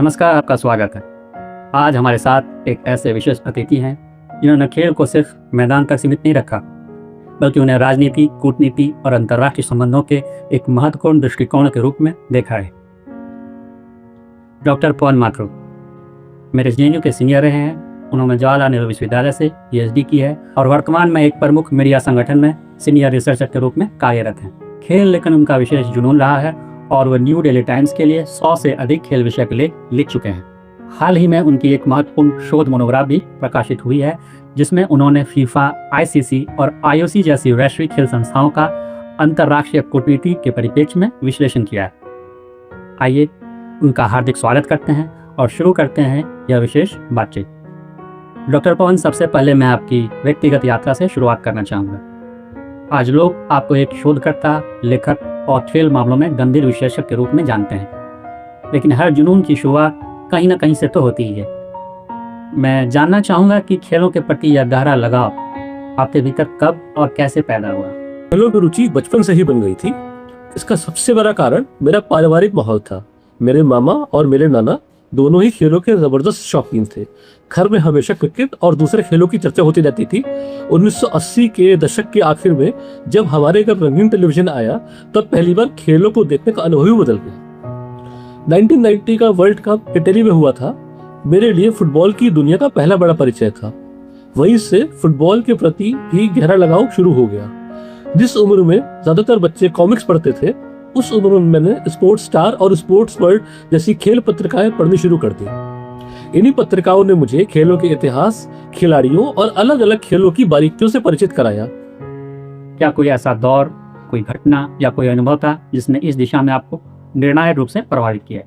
नमस्कार, आपका स्वागत है। आज हमारे साथ एक ऐसे विशेष अतिथि हैं जिन्होंने खेल को सिर्फ मैदान तक सीमित नहीं रखा, बल्कि उन्हें राजनीति, कूटनीति और अंतर्राष्ट्रीय संबंधों के एक महत्वपूर्ण दृष्टिकोण के रूप में देखा है। डॉक्टर पवन माथुर मेरे जेएनयू के सीनियर रहे हैं। उन्होंने जवाहरलाल नेहरू विश्वविद्यालय से पीएचडी की है और वर्तमान में एक प्रमुख मीडिया संगठन में सीनियर रिसर्चर के रूप में कार्यरत हैं। खेल लेकिन उनका विशेष जुनून रहा है और वह न्यू डेली टाइम्स के लिए 100 से अधिक खेल विषयक लेख लिख चुके हैं। हाल ही में उनकी एक महत्वपूर्ण शोध मोनोग्राफ भी प्रकाशित हुई है, जिसमें उन्होंने फीफा, आईसीसी और आईओसी जैसी वैश्विक खेल संस्थाओं का अंतर्राष्ट्रीय कूटनीति के परिप्रेक्ष्य में विश्लेषण किया है। आइए उनका हार्दिक स्वागत करते हैं और शुरू करते हैं यह विशेष बातचीत। डॉक्टर पवन, सबसे पहले मैं आपकी व्यक्तिगत यात्रा से शुरुआत करना चाहूँगा। आज लोग आपको एक शोधकर्ता, लेखक और खेल मामलों में गंभीर विशेषज्ञ के रूप में जानते हैं, लेकिन हर जुनून की शुरुआत कहीं ना कहीं से तो होती ही है। मैं जानना चाहूँगा कि खेलों के प्रति यह गहरा लगाव आपके भीतर कब और कैसे पैदा हुआ? खेलों की रुचि बचपन से ही बन गई थी। इसका सबसे बड़ा कारण मेरा पारिवारिक माहौल था। मेरे मामा और मेरे नाना दोनों ही खेलों के जबरदस्त शौकीन थे। घर में हमेशा क्रिकेट और दूसरे खेलों की चर्चा होती रहती थी। 1980 के दशक के आखिर में जब हमारे घर रंगीन टेलीविजन आया, तब पहली बार खेलों को देखने का अनुभव ही बदल गया। 1990 का वर्ल्ड कप इटली में हुआ था। मेरे लिए फुटबॉल की दुनिया का पहला बड़ा परिचय था। वहीं से फुटबॉल के प्रति भी गहरा लगाव शुरू हो गया। जिस उम्र में ज्यादातर बच्चे कॉमिक्स पढ़ते थे, उस उम्र में मैंने स्पोर्ट्स स्टार और स्पोर्ट्स वर्ल्ड जैसी खेल पत्रिकाएं पढ़नी शुरू कर दी। इन्हीं पत्रिकाओं ने मुझे खेलों के इतिहास, खिलाड़ियों और अलग अलग खेलों की बारीकियों से परिचित कराया। क्या कोई ऐसा दौर, कोई घटना या कोई अनुभव था जिसने इस दिशा में आपको निर्णायक रूप से प्रभावित किया?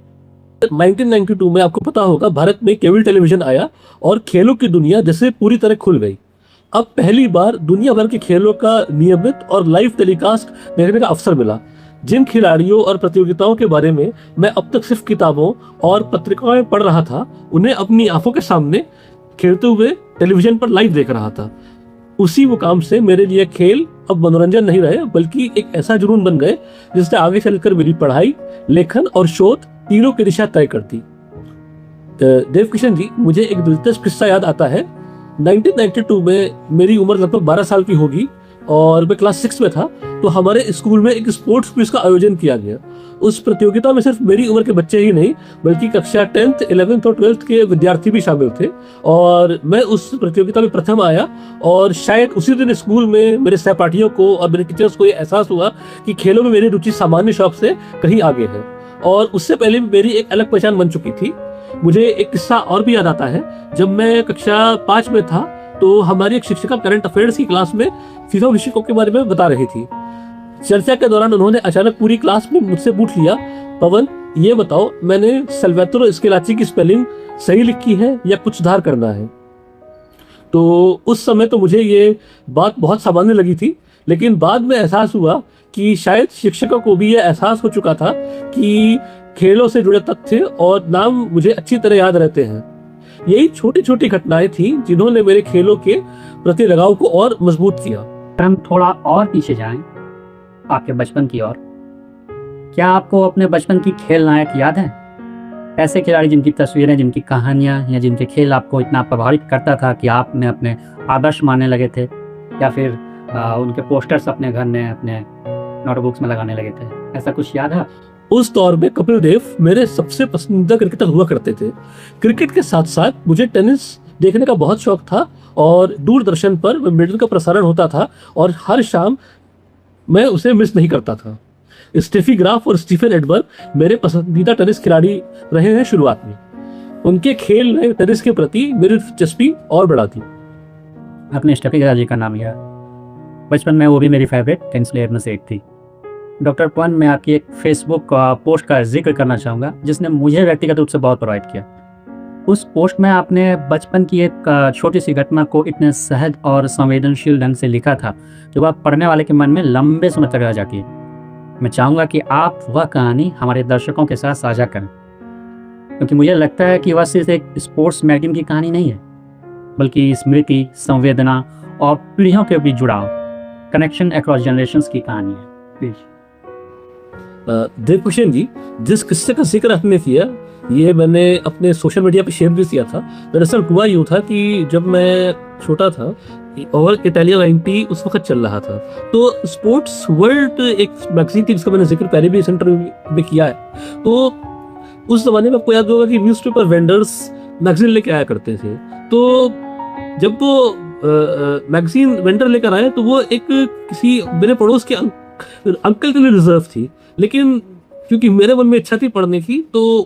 1992 में आपको पता होगा, भारत में केबल टेलीविजन आया और खेलों की दुनिया जैसे पूरी तरह खुल गई। अब पहली बार दुनिया भर के खेलों का नियमित और लाइव टेलीकास्ट देखने का अवसर मिला। जिन खिलाड़ियों और प्रतियोगिताओं के बारे में मैं अब तक सिर्फ किताबों और पत्रिकाओं में पढ़ रहा था, उन्हें अपनी आंखों के सामने खेलते हुए टेलीविजन पर लाइव देख रहा था। उसी मुकाम से मेरे लिए खेल अब मनोरंजन नहीं रहे, बल्कि एक ऐसा जुनून बन गए जिससे आगे चलकर मेरी पढ़ाई, लेखन और शोध तीनों की दिशा तय करती। देव किशन जी, मुझे एक दिलचस्प किस्सा याद आता है। 1992 में मेरी उम्र लगभग 12 साल की होगी और मैं क्लास 6 में था, तो हमारे स्कूल में एक स्पोर्ट्स क्विज का आयोजन किया गया। उस प्रतियोगिता में सिर्फ मेरी उम्र के बच्चे ही नहीं, बल्कि कक्षा 10th, 11th और 12th के विद्यार्थी भी शामिल थे और मैं उस प्रतियोगिता में प्रथम आया। और शायद उसी दिन स्कूल में मेरे सहपाठियों को और मेरे टीचर्स को ये एहसास हुआ कि खेलों में मेरी रुचि सामान्य शौक से कहीं आगे है, और उससे पहले मेरी एक अलग पहचान बन चुकी थी। मुझे एक किस्सा और भी याद आता है। जब मैं कक्षा 5 में था, तो हमारी एक शिक्षिका करंट अफेयर्स की क्लास में फीफा विश्व कप के बारे में बता रही थी। चर्चा के दौरान उन्होंने अचानक पूरी क्लास में मुझसे पूछ लिया, पवन ये बताओ, मैंने सल्वातोर स्केलाची की स्पेलिंग सही लिखी है या कुछ सुधार करना है? तो उस समय तो मुझे ये बात बहुत सामान्य लगी थी, लेकिन बाद में एहसास हुआ कि शायद शिक्षकों को भी यह एहसास हो चुका था कि खेलों से जुड़े तथ्य और नाम मुझे अच्छी तरह याद रहते हैं। यही छोटी छोटी घटनाएं थी जिन्होंने मेरे खेलों के प्रति लगाव को और मजबूत किया। हम थोड़ा और पीछे जाएं, आपके बचपन की ओर। क्या आपको अपने बचपन की खेल नायक याद है? ऐसे खिलाड़ी जिनकी तस्वीरें, जिनकी कहानियां या जिनके खेल आपको इतना प्रभावित करता था कि आपने अपने आदर्श मानने लगे थे, या फिर उनके पोस्टर्स अपने घर में, अपने नोटबुक्स में लगाने लगे थे? ऐसा कुछ याद है? उस दौर में कपिल देव मेरे सबसे पसंदीदा क्रिकेटर हुआ करते थे। क्रिकेट के साथ साथ मुझे टेनिस देखने का बहुत शौक था और दूरदर्शन पर विंबलडन का प्रसारण होता था और हर शाम मैं उसे मिस नहीं करता था। स्टेफी ग्राफ और स्टीफन एडबर्ग मेरे पसंदीदा टेनिस खिलाड़ी रहे हैं शुरुआत में। उनके खेल ने टेनिस के प्रति मेरी दिलचस्पी और बढ़ा दी। अपने स्टेफी ग्राफ जी का नाम लिया, बचपन में वो भी मेरी फेवरेट टेनिस प्लेयर में से एक थी। डॉक्टर पवन, मैं आपकी एक फेसबुक पोस्ट का जिक्र करना चाहूँगा जिसने मुझे व्यक्तिगत रूप से बहुत प्रभावित किया। उस पोस्ट में आपने बचपन की एक छोटी सी घटना को इतने सहज और संवेदनशील ढंग से लिखा था जो बात पढ़ने वाले के मन में लंबे समय तक रह जाती है। मैं चाहूँगा कि आप वह कहानी हमारे दर्शकों के साथ साझा करें, क्योंकि मुझे लगता है कि वह सिर्फ एक स्पोर्ट्स मैगजीन की कहानी नहीं है, बल्कि स्मृति, संवेदना और पीढ़ियों के बीच जुड़ाव, कनेक्शन अक्रॉस जनरेशंस की कहानी है। प्लीज। देवकिशन जी, जिस किस्से का जिक्र आपने किया ये मैंने अपने सोशल मीडिया पे शेयर भी किया था। दरअसल हुआ यूँ था कि जब मैं छोटा था और इटालिया 90 उस वक़्त चल रहा था। तो स्पोर्ट्स वर्ल्ड एक मैगज़ीन थी जिसका मैंने ज़िक्र पहले भी इस इंटरव्यू में किया है। तो उस ज़माने में आपको याद होगा कि न्यूज़पेपर वेंडर्स मैगज़ीन लेके आया करते थे। तो जब वो मैगज़ीन वेंडर लेकर आए तो वो एक किसी मेरे पड़ोस के अंकल के लिए रिज़र्व थी। लेकिन क्योंकि मेरे मन में इच्छा थी पढ़ने की, तो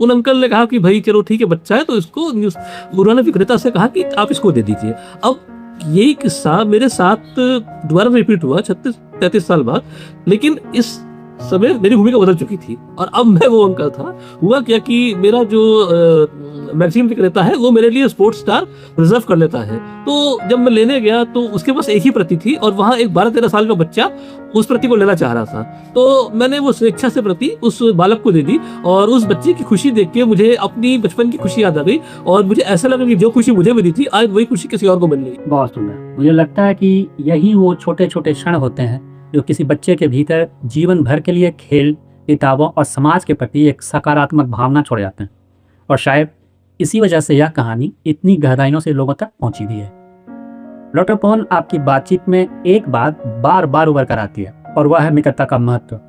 उन अंकल ने कहा कि भाई चलो ठीक है, बच्चा है तो इसको न्यूज़, उन्होंने विक्रेता से कहा कि आप इसको दे दीजिए। अब यही किस्सा मेरे साथ दोबारा रिपीट हुआ 36-33 साल बाद, लेकिन इस समय मेरी भूमिका बदल चुकी थी और अब मैं वो अंकल था। हुआ क्या कि मेरा जो मैगज़ीन विक्रेता है वो मेरे लिए स्पोर्ट्स स्टार रिजर्व कर लेता है। तो जब मैं लेने गया तो उसके पास एक ही प्रति थी और वहाँ एक 12-13 साल का बच्चा उस प्रति को लेना चाह रहा था। तो मैंने वो स्वेच्छा से प्रति उस बालक को दे दी और उस बच्चे की खुशी देख के मुझे अपनी बचपन की खुशी याद आ गई और मुझे ऐसा लगा कि जो खुशी मुझे मिली थी आज वही खुशी किसी और को मिल गई। बहुत सुंदर। मुझे लगता है कि यही वो छोटे छोटे क्षण होते हैं जो किसी बच्चे के भीतर जीवन भर के लिए खेल, किताबों और समाज के प्रति एक सकारात्मक भावना छोड़ जाते हैं। और शायद इसी वजह से यह कहानी इतनी गहराइयों से लोगों तक पहुंची भी है। डॉक्टर पवन, आपकी बातचीत में एक बात बार बार उभर कर आती है और वह है मित्रता का महत्व।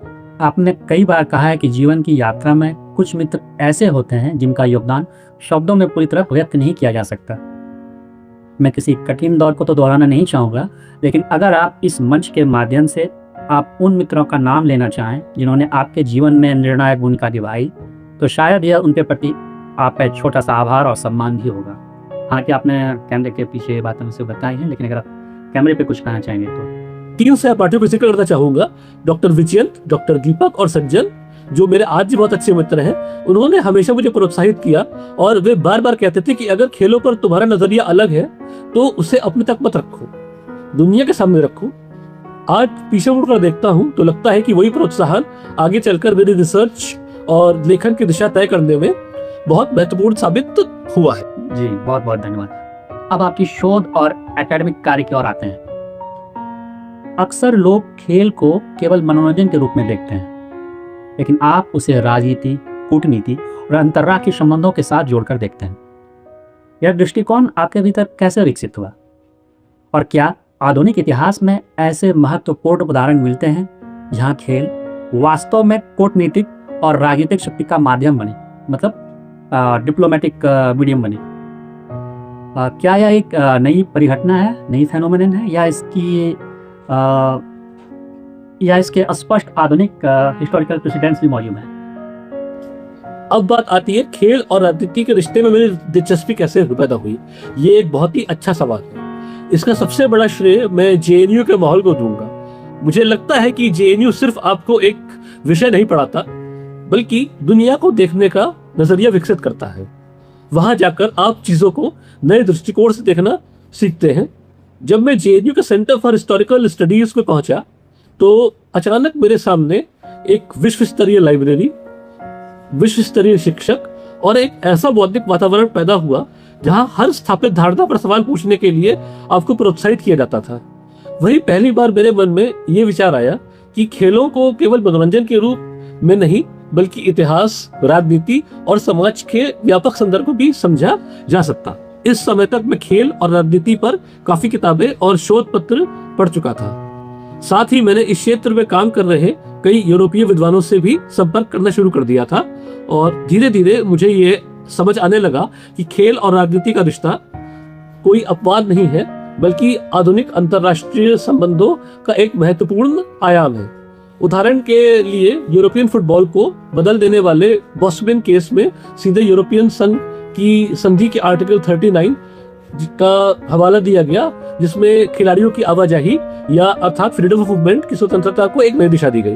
आपने कई बार कहा है कि जीवन की यात्रा में कुछ मित्र ऐसे होते हैं जिनका योगदान शब्दों में पूरी तरह व्यक्त नहीं किया जा सकता। मैं किसी कठिन दौर को तो दोहराना नहीं चाहूँगा, लेकिन अगर आप इस मंच के माध्यम से आप उन मित्रों का नाम लेना चाहें जिन्होंने आपके जीवन में निर्णायक भूमिका निभाई, तो शायद यह उनके प्रति आप एक छोटा सा आभार और सम्मान भी होगा। हालांकि आपने कैमरे के पीछे ये बातें मुझसे बताई हैं, लेकिन अगर आप कैमरे पे कुछ कहना चाहेंगे तो। 3 सहपाठियों को जिक्र करना चाहूंगा, डॉक्टर विजयंत, डॉक्टर दीपक और सज्जन, जो मेरे आज भी बहुत अच्छे मित्र हैं। उन्होंने हमेशा मुझे प्रोत्साहित किया और वे बार बार कहते थे कि अगर खेलों पर तुम्हारा नजरिया अलग है तो उसे अपने तक मत रखो, दुनिया के सामने रखो। आज पीछे मुड़कर देखता हूं तो लगता है कि वही प्रोत्साहन आगे चलकर मेरी रिसर्च और लेखन की दिशा तय करने में बहुत महत्वपूर्ण साबित हुआ है। जी बहुत बहुत धन्यवाद। अब आपकी शोध और एकेडमिक कार्य की ओर आते हैं। अक्सर लोग खेल को केवल मनोरंजन के रूप में देखते हैं, लेकिन आप उसे राजनीति, कूटनीति और अंतर्राष्ट्रीय संबंधों के साथ जोड़कर देखते हैं। यह दृष्टिकोण आपके भीतर कैसे विकसित हुआ और क्या आधुनिक इतिहास में ऐसे महत्वपूर्ण उदाहरण मिलते हैं जहां खेल वास्तव में कूटनीतिक और राजनीतिक शक्ति का माध्यम बने, मतलब डिप्लोमेटिक मीडियम बने? क्या यह एक नई परिघटना है, नई फेनोमेनन है, या इसके स्पष्ट आधुनिक हिस्टोरिकल प्रेसिडेंट्स भी मौजूद हैं? अब बात आती है खेल और राजनीति के रिश्ते में मेरी दिलचस्पी कैसे पैदा हुई। ये एक बहुत ही अच्छा सवाल है। इसका सबसे बड़ा श्रेय मैं जेएनयू के माहौल को दूंगा। मुझे लगता है कि जेएनयू सिर्फ आपको एक विषय नहीं पढ़ाता, बल्कि दुनिया को देखने का नजरिया विकसित करता है। वहां जाकर आप चीजों को नए दृष्टिकोण से देखना सीखते हैं। जब मैं जेएनयू के सेंटर फॉर हिस्टोरिकल स्टडीज में पहुंचा तो अचानक मेरे सामने एक विश्व स्तरीय लाइब्रेरी, विश्व स्तरीय शिक्षक और एक ऐसा बौद्धिक वातावरण पैदा हुआ जहां हर स्थापित धारणा पर सवाल पूछने के लिए आपको प्रोत्साहित किया जाता था। वही पहली बार मेरे मन में ये विचार आया कि खेलों को केवल मनोरंजन के रूप में नहीं, बल्कि इतिहास, राजनीति और समाज के व्यापक संदर्भ को भी समझा जा सकता। इस समय तक मैं खेल और राजनीति पर काफी किताबें और शोध पत्र पढ़ चुका था। साथ ही मैंने इस क्षेत्र में काम कर रहे कई यूरोपीय विद्वानों से भी संपर्क करना शुरू कर दिया था और धीरे धीरे मुझे ये समझ आने लगा कि खेल और राजनीति का रिश्ता कोई अपवाद नहीं है, बल्कि आधुनिक अंतर्राष्ट्रीय संबंधों का एक महत्वपूर्ण आयाम है। उदाहरण के लिए यूरोपियन फुटबॉल को बदल देने वाले बॉस्वेन केस में सीधे यूरोपियन संघ की संधि के आर्टिकल 39 का हवाला दिया गया, जिसमें खिलाड़ियों की आवाजाही या अर्थात फ्रीडम ऑफ मूवमेंट की स्वतंत्रता को एक नई दिशा दी गई।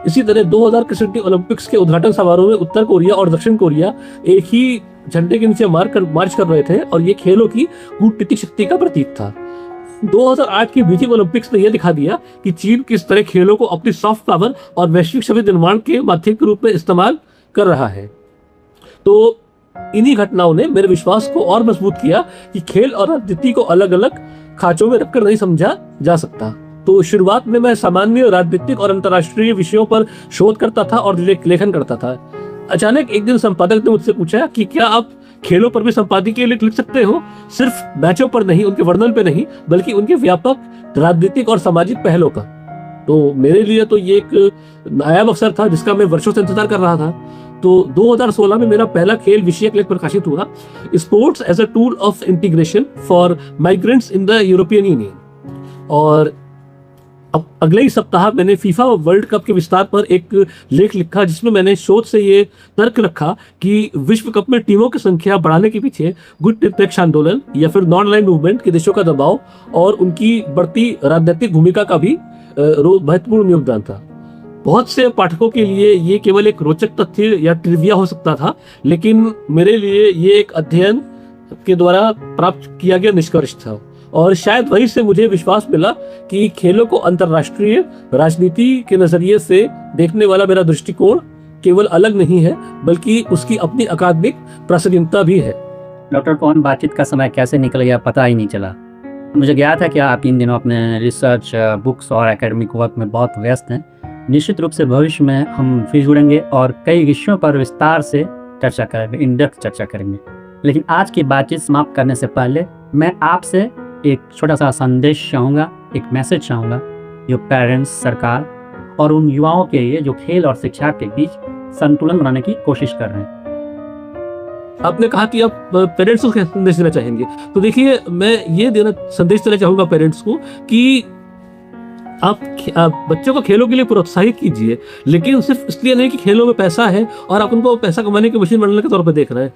इसी तरह 2000 के सिडनी ओलंपिक्स के उद्घाटन समारोह में उत्तर कोरिया और दक्षिण कोरिया एक ही झंडे के नीचे मार्च कर रहे थे और ये खेलों की कूटनीतिक शक्ति का प्रतीक था। 2008 की बीजिंग ओलंपिक्स ने यह दिखा दिया कि चीन किस तरह खेलों को अपनी सॉफ्ट पावर और वैश्विक छवि निर्माण के माध्यम के रूप में इस्तेमाल कर रहा है। तो इन्हीं घटनाओं ने मेरे विश्वास को और मजबूत किया कि खेल और राजनीति को अलग अलग खांचों में रखकर नहीं समझा जा सकता। तो शुरुआत में मैं सामान्य राजनीतिक और अंतर्राष्ट्रीय विषयों पर शोध करता था और लेखन करता था। अचानक एक दिन संपादक ने मुझसे पूछा कि क्या आप खेलों पर भी संपादकीय लिख सकते हो, सिर्फ मैचों पर नहीं, उनके वर्णन पे नहीं, बल्कि उनके व्यापक राजनीतिक और सामाजिक पहलों का। तो मेरे लिए तो ये एक नायाब अवसर था जिसका मैं वर्षों से इंतजार कर रहा था। तो 2016 में मेरा पहला खेल विषयक लेख प्रकाशित हुआ, sports as a tool of integration for migrants in the European Union. और अब अगले ही सप्ताह मैंने फीफा वर्ल्ड कप के विस्तार पर एक लेख लिखा, जिसमें मैंने शोध से ये तर्क रखा कि विश्व कप में टीमों की संख्या बढ़ाने के पीछे गुट निरपेक्ष आंदोलन या फिर नॉन अलाइन्ड मूवमेंट के देशों का दबाव और उनकी बढ़ती राजनीतिक भूमिका का भी महत्वपूर्ण योगदान था। बहुत से पाठकों के लिए ये केवल एक रोचक तथ्य या ट्रिविया हो सकता था, लेकिन मेरे लिए ये एक अध्ययन के द्वारा प्राप्त किया गया निष्कर्ष था। और शायद वहीं से मुझे विश्वास मिला कि खेलों को अंतर्राष्ट्रीय राजनीति के नजरिए से देखने वाला मेरा दृष्टिकोण केवल अलग नहीं है, बल्कि उसकी अपनी अकादमिक प्रासंगिकता भी है। डॉक्टर पवन, बातचीत का समय कैसे निकल गया पता ही नहीं चला। मुझे ज्ञात था कि आप इन दिनों अपने रिसर्च, बुक्स और एकेडमिक वर्क में बहुत व्यस्त हैं। निश्चित रूप से भविष्य में हम फिर जुड़ेंगे और कई विषयों पर विस्तार से चर्चा करेंगे, इन डेप्थ चर्चा करेंगे। लेकिन आज की बातचीत समाप्त करने से पहले मैं आपसे एक छोटा सा संदेश चाहूँगा, एक मैसेज चाहूँगा जो पेरेंट्स, सरकार और उन युवाओं के लिए जो खेल और शिक्षा के बीच संतुलन बनाने की कोशिश कर रहे हैं। आपने कहा कि आप पेरेंट्स को संदेश देना चाहेंगे, तो देखिए मैं ये संदेश देना चाहूँगा पेरेंट्स को कि आप बच्चों को खेलों के लिए प्रोत्साहित कीजिए, लेकिन सिर्फ इसलिए नहीं कि खेलों में पैसा है और आप उनको पैसा कमाने की मशीन बनने के तौर पर देख रहे हैं।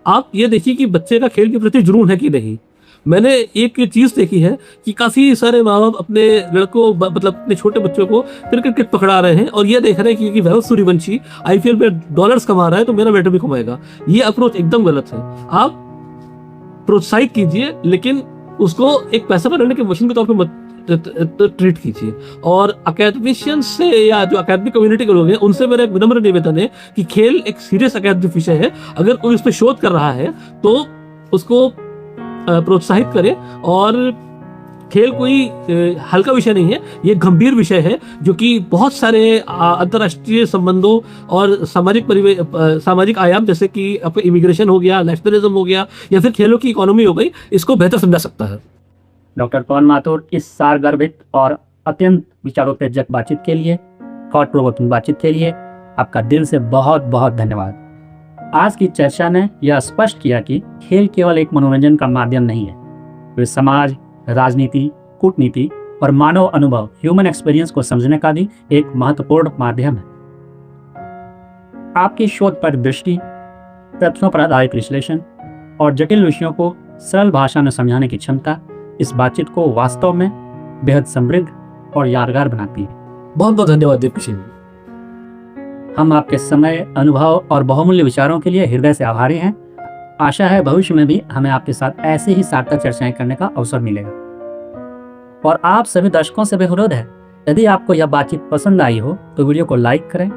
आप ये देखिए कि बच्चे का खेल के प्रति जुनून है कि नहीं। मैंने एक चीज़ देखी है कि काफ़ी सारे माँ बाप अपने लड़कों मतलब अपने छोटे बच्चों को क्रिकेट पकड़ा रहे हैं और ये देख रहे हैं कि वैभव सूर्यवंशी IPL में डॉलर्स कमा रहा है तो मेरा बेटा भी कमाएगा। ये अप्रोच एकदम गलत है। आप प्रोत्साहित कीजिए, लेकिन उसको एक पैसा बनाने की मशीन के तौर पर मत ट्रीट कीजिए। और अकेडमिशियंस से या जो अकेडमिक कम्युनिटी के लोग हैं उनसे मेरा एक विनम्र निवेदन है कि खेल एक सीरियस अकेडमिक विषय है। अगर कोई उस पर शोध कर रहा है तो उसको प्रोत्साहित करें। और खेल कोई हल्का विषय नहीं है, ये गंभीर विषय है जो कि बहुत सारे अंतर्राष्ट्रीय संबंधों और सामाजिक आयाम जैसे कि इमिग्रेशन हो गया, नेशनलिज्म हो गया या फिर खेलों की इकोनॉमी हो गई, इसको बेहतर समझा सकता है। डॉक्टर पवन माथुर, इस सारगर्भित और अत्यंत विचारोत्तेजक बातचीत के लिए, थॉट प्रोवोकिंग बातचीत के लिए आपका दिल से बहुत बहुत धन्यवाद। आज की चर्चा ने यह स्पष्ट किया कि खेल केवल एक मनोरंजन का माध्यम नहीं है, वे समाज, राजनीति, कूटनीति और मानव अनुभव, ह्यूमन एक्सपीरियंस को समझने का भी एक महत्वपूर्ण माध्यम है। आपकी शोध पर दृष्टि, तथ्यों पर आधारित विश्लेषण और जटिल विषयों को सरल भाषा में समझाने की क्षमता इस बातचीत को वास्तव में बेहद समृद्ध और यादगार बनाती है। बहुत बहुत धन्यवाद देवकिशन। हम आपके समय, अनुभव और बहुमूल्य विचारों के लिए हृदय से आभारी हैं। आशा है भविष्य में भी हमें आपके साथ ऐसे ही सार्थक चर्चाएं करने का अवसर मिलेगा। और आप सभी दर्शकों से भी अनुरोध है, यदि आपको यह बातचीत पसंद आई हो तो वीडियो को लाइक करें,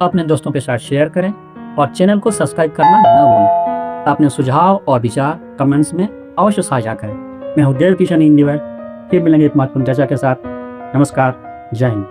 अपने दोस्तों के साथ शेयर करें और चैनल को सब्सक्राइब करना न भूलें। अपने सुझाव और विचार कमेंट्स में अवश्य साझा करें। मैं हूँ देवकिशन इंदिवर, फिर मिलेंगे एक महत्वपूर्ण चर्चा के साथ। नमस्कार, जय हिंद।